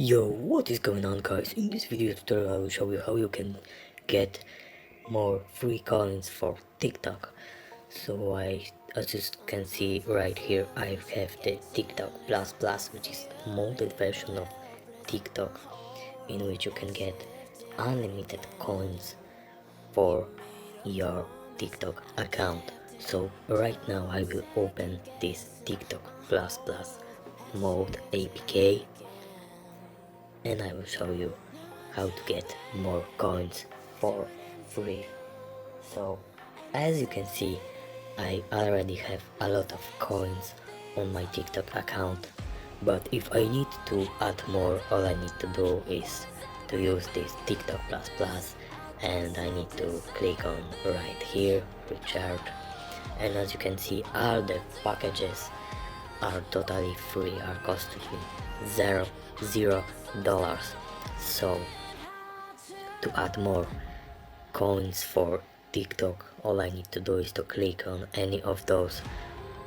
Yo, what is going on, guys? In this video tutorial I will show you how you can get more free coins for TikTok. So as you can see right here, I have the TikTok Plus Plus, which is a modded version of TikTok, in which you can get unlimited coins for your TikTok account. So right now I will open this TikTok Plus Plus mode APK, and I will show you how to get more coins for free. So as you can see, I already have a lot of coins on my TikTok account, but if I need to add more, all I need to do is to use this TikTok Plus Plus, and I need to click on right here, recharge, and as you can see, all the packages are totally free, are costing me $0. So to add more coins for TikTok, all I need to do is to click on any of those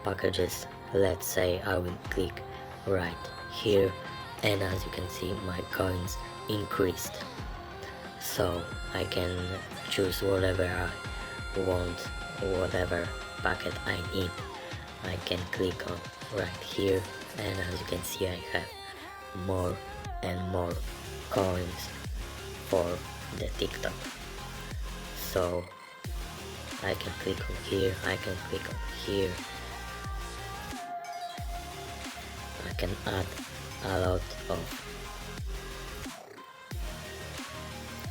packages. Let's say I will click right here, and as you can see, my coins increased. So I can choose whatever I want, whatever packet I need. I can click on right here, and as you can see, I have more and more coins for the TikTok. So I can click on here, I can click on here, I can add a lot of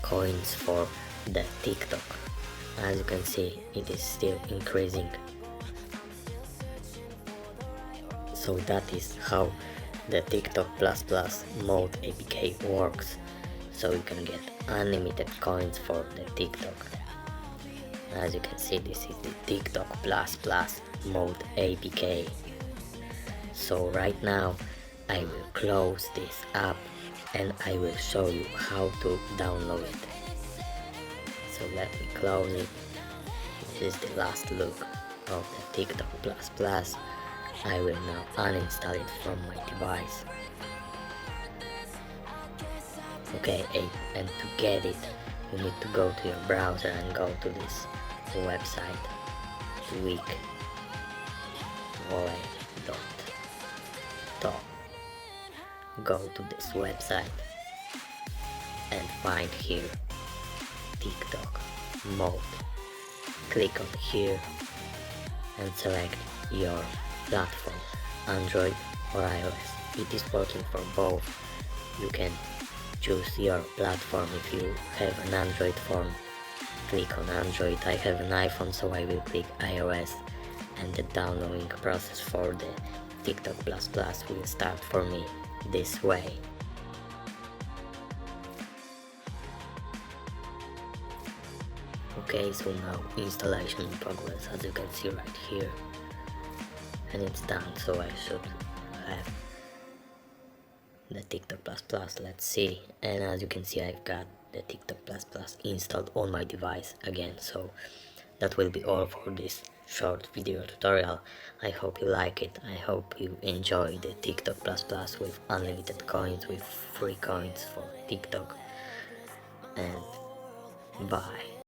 coins for the TikTok. As you can see, it is still increasing. So that is how the TikTok Plus Plus mode APK works. So you can get unlimited coins for the TikTok. As you can see, this is the TikTok Plus Plus mode APK. So right now I will close this app and I will show you how to download it. So let me close it. This is the last look of the TikTok Plus Plus. I will now uninstall it from my device. Okay, and to get it, you need to go to your browser and go to this website, weekvolley.top. Go to this website and find here TikTok mode. Click on here and select your platform, Android or iOS. It is working for both. You can choose your platform. If you have an Android phone, click on Android. I have an iPhone, so I will click iOS, and the downloading process for the TikTok Plus Plus will start for me this way. Okay, so now installation in progress, as you can see right here, and it's done. So I should have the TikTok Plus Plus. Let's see, and as you can see, I've got the TikTok Plus Plus installed on my device again. So that will be all for this short video tutorial. I hope you like it. I hope you enjoy the TikTok Plus Plus with unlimited coins, with free coins for TikTok, and bye.